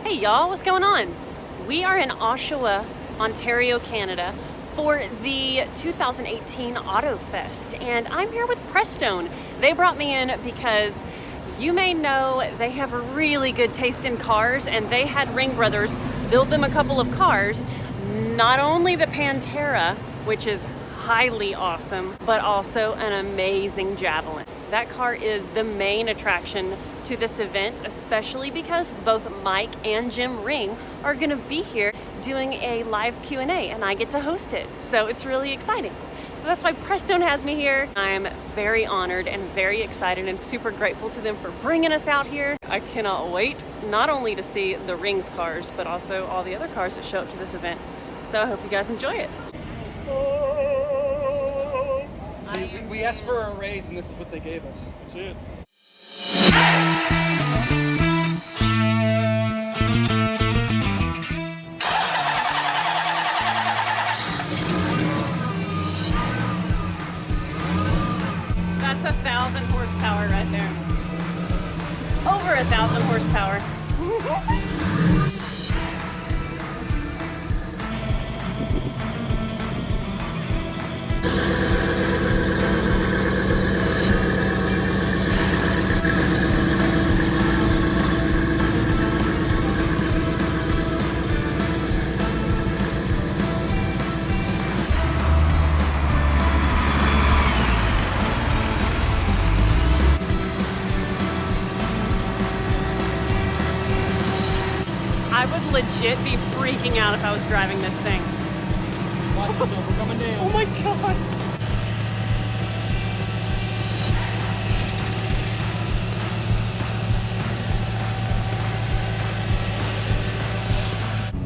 Hey y'all, what's going on? We are in Oshawa, Ontario, Canada for the 2018 Auto Fest, and I'm here with Prestone. They brought me in because you may know they have a really good taste in cars, and they had Ringbrothers build them a couple of cars. Not only the Pantera, which is highly awesome, but also an amazing Javelin. That car is the main attraction to this event, especially because both Mike and Jim Ring are going to be here doing a live Q&A, and I get to host it. So it's really exciting. So that's why Prestone has me here. I'm very honored and very excited and super grateful to them for bringing us out here. I cannot wait not only to see the Rings cars, but also all the other cars that show up to this event. So I hope you guys enjoy it. See, we asked for a raise, and this is what they gave us. That's it. That's 1,000 horsepower right there. Over 1,000 horsepower. I would legit be freaking out if I was driving this thing. Watch yourself, we're coming down. Oh my god.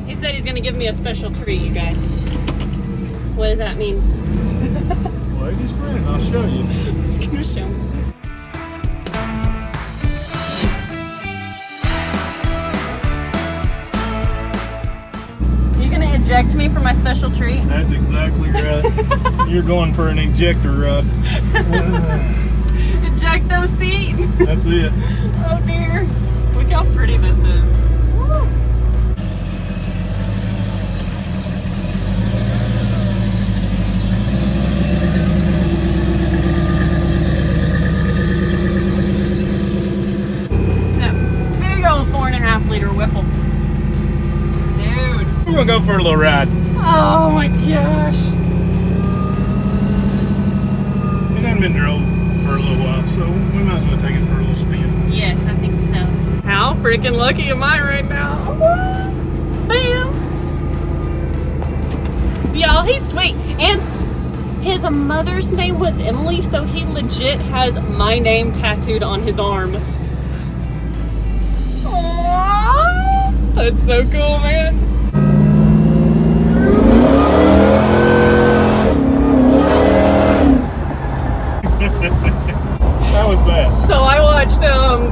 He said he's gonna give me a special treat, you guys. What does that mean? Ladies friend, I'll show you. He's gonna show me. Eject me for my special treat? That's exactly right. You're going for an ejector rod. Ejecto seat. That's it. Oh dear. Look how pretty this is. Woo. That big old 4.5 liter Whipple. We're gonna go for a little ride. Oh my gosh. It hasn't been drove for a little while, so we might as well take it for a little spin. Yes, I think so. How freaking lucky am I right now? Bam! Y'all, he's sweet. And his mother's name was Emily, so he legit has my name tattooed on his arm. Aww, that's so cool, man. How was that? So I watched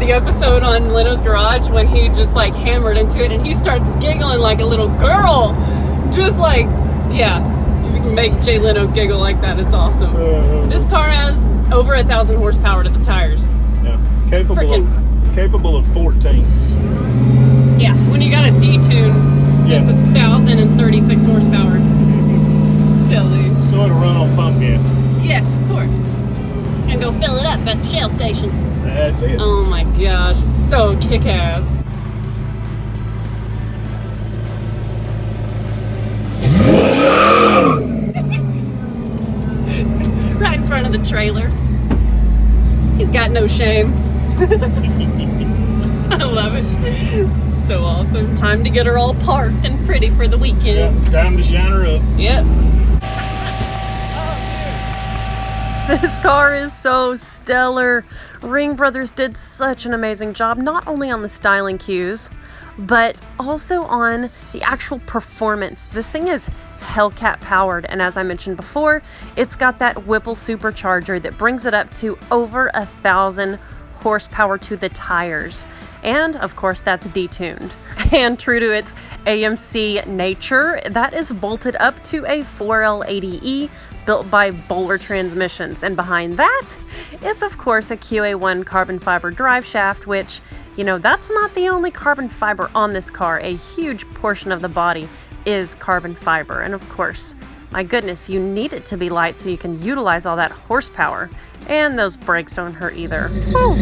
the episode on Leno's Garage when he just like hammered into it, and he starts giggling like a little girl. Just like, yeah, you can make Jay Leno giggle like that. It's awesome. This car has over 1,000 horsepower to the tires. Yeah, capable of 14. Yeah, when you got a D-tune, it's 1,036 horsepower. Silly. So it'll run on pump gas. Yes, of course. And go fill it up at the Shell station. That's it. Oh my gosh, so kick-ass. Right in front of the trailer. He's got no shame. I love it. So awesome. Time to get her all parked and pretty for the weekend. Yeah, time to shine her up. Yep. This car is so stellar. Ringbrothers did such an amazing job, not only on the styling cues, but also on the actual performance. This thing is Hellcat powered, and as I mentioned before, it's got that Whipple supercharger that brings it up to over 1,000 horsepower to the tires. And of course, that's detuned. And true to its AMC nature, that is bolted up to a 4L80E built by Bowler Transmissions, and behind that is, of course, a QA1 carbon fiber drive shaft, which, you know, that's not the only carbon fiber on this car. A huge portion of the body is carbon fiber, and of course, my goodness, you need it to be light so you can utilize all that horsepower. And those brakes don't hurt either. Whew.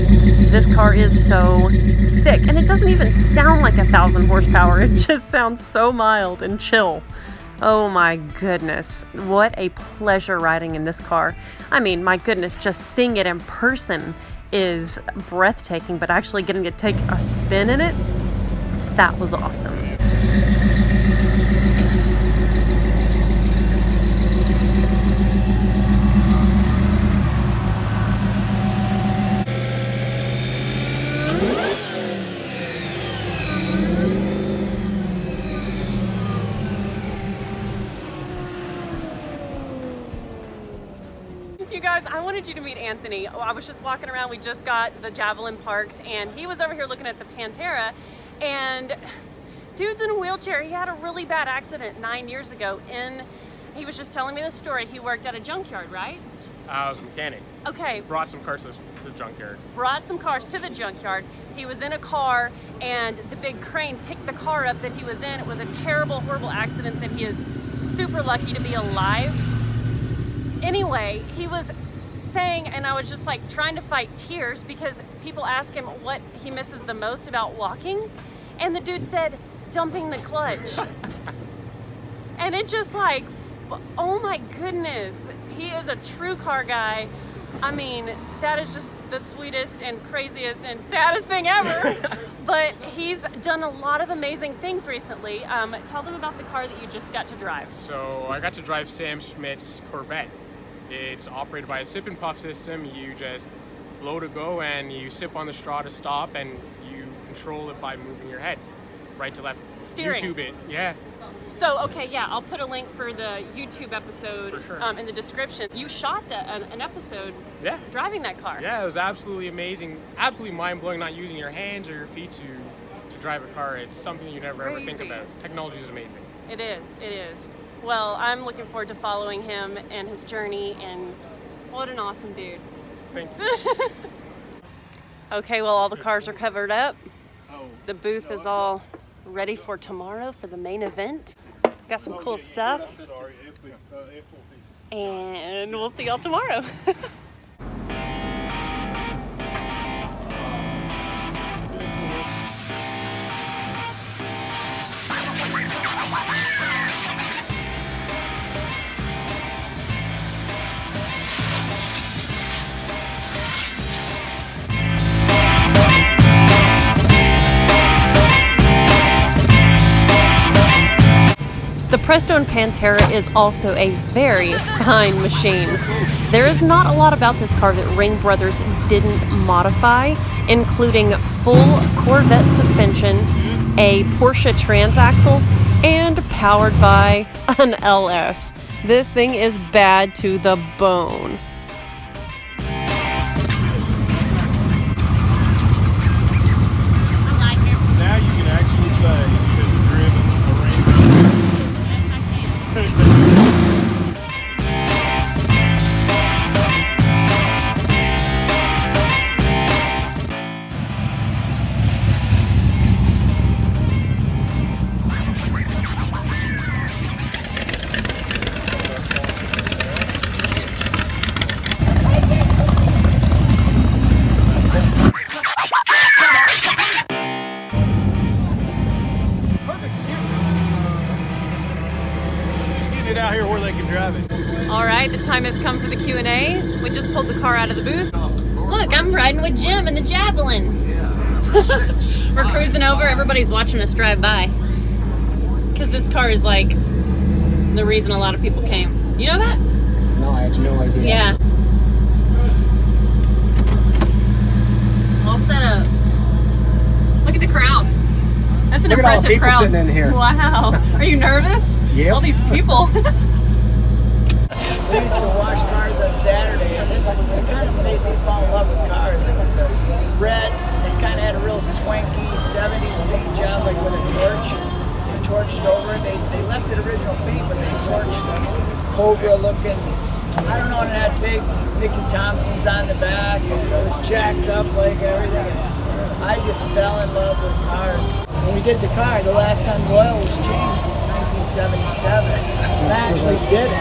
This car is so sick, and it doesn't even sound like 1,000 horsepower. It just sounds so mild and chill. Oh my goodness, what a pleasure riding in this car. I mean, my goodness, just seeing it in person is breathtaking, but actually getting to take a spin in it, that was awesome. You guys, I wanted you to meet Anthony. I was just walking around, we just got the Javelin parked, and he was over here looking at the Pantera, and dude's in a wheelchair. He had a really bad accident 9 years ago, and he was just telling me the story. He worked at a junkyard, right? I was a mechanic. Okay. Brought some cars to the junkyard. Brought some cars to the junkyard. He was in a car, and the big crane picked the car up that he was in. It was a terrible, horrible accident that he is super lucky to be alive. Anyway, he was saying, and I was just like trying to fight tears because people ask him what he misses the most about walking, and the dude said, dumping the clutch. And it just like, oh my goodness, he is a true car guy. I mean, that is just the sweetest and craziest and saddest thing ever. But he's done a lot of amazing things recently. Tell them about the car that you just got to drive. So I got to drive Sam Schmidt's Corvette. It's operated by a sip and puff system. You just blow to go and you sip on the straw to stop, and you control it by moving your head right to left. Steering. YouTube it, yeah. So, okay, yeah, I'll put a link for the YouTube episode For sure. in the description. You shot an episode Yeah. driving that car. Yeah, it was absolutely amazing, absolutely mind-blowing not using your hands or your feet to drive a car. It's something you never ever think Crazy. about. Technology is amazing. It is, it is. Well, I'm looking forward to following him and his journey, and what an awesome dude. Thank you. Okay, well, all the cars are covered up. The booth is all ready for tomorrow for the main event. Got some cool stuff. And we'll see y'all tomorrow. The Prestone Pantera is also a very fine machine. There is not a lot about this car that Ringbrothers didn't modify, including full Corvette suspension, a Porsche transaxle, and powered by an LS. This thing is bad to the bone. Now you can actually say you have driven a Ringbrothers. Out here where they can drive it. All right, the time has come for the Q&A. We just pulled the car out of the booth. Look, I'm riding with Jim in the Javelin. We're cruising over. Everybody's watching us drive by. Because this car is like the reason a lot of people came. You know that? No, I had no idea. Yeah. All set up. Look at the crowd. That's an Look at all the impressive people crowd. sitting in here. Wow. Are you nervous? Yep. All these people. We used to wash cars on Saturday, and this kind of made me fall in love with cars. It was a red, it kind of had a real swanky 70s paint job, like with a torch. They torched over it. They left it original paint, but they torched this Cobra-looking I don't know, and it had big Mickey Thompsons on the back, and it was jacked up like everything. And I just fell in love with cars. When we did the car, the last time the oil was changed in 1977, and I actually did it.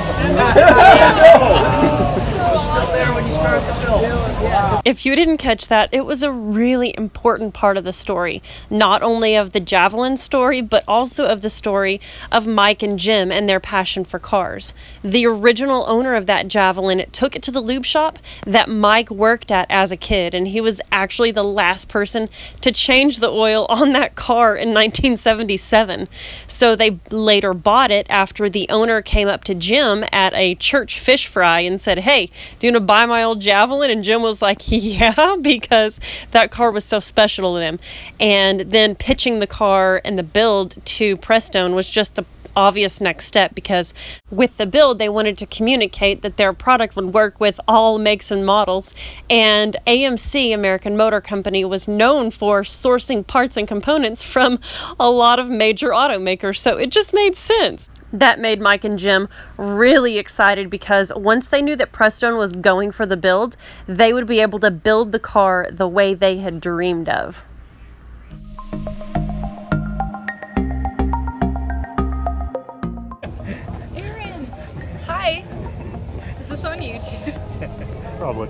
It's still there when you start the film. Yeah. If you didn't catch that, it was a really important part of the story, not only of the Javelin story, but also of the story of Mike and Jim and their passion for cars. The original owner of that Javelin took it to the lube shop that Mike worked at as a kid, and he was actually the last person to change the oil on that car in 1977. So they later bought it after the owner came up to Jim at a church fish fry and said, "Hey, do you want to buy my old Javelin?" And Jim was like, "Yeah," because that car was so special to them. And then pitching the car and the build to Prestone was just the obvious next step, because with the build they wanted to communicate that their product would work with all makes and models, and AMC, American Motor Company, was known for sourcing parts and components from a lot of major automakers, so it just made sense. That made Mike and Jim really excited, because once they knew that Prestone was going for the build, they would be able to build the car the way they had dreamed of. Aaron, hi. Is this on YouTube? Probably.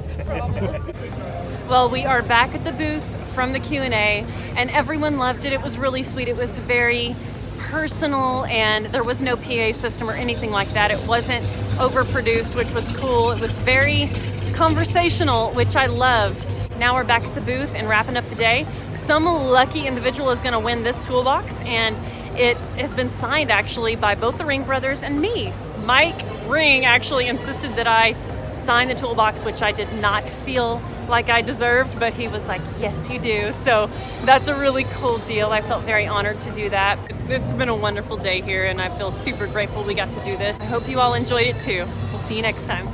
Well, we are back at the booth from the Q&A, and everyone loved it. It was really sweet. It was very personal, and there was no PA system or anything like that. It wasn't overproduced, which was cool. It was very conversational, which I loved. Now we're back at the booth and wrapping up the day. Some lucky individual is going to win this toolbox, and it has been signed actually by both the Ringbrothers and me. Mike Ring actually insisted that I sign the toolbox, which I did not feel like I deserved, but he was like, "Yes, you do." So that's a really cool deal. I felt very honored to do that. It's been a wonderful day here, and I feel super grateful we got to do this. I hope you all enjoyed it too. We'll see you next time.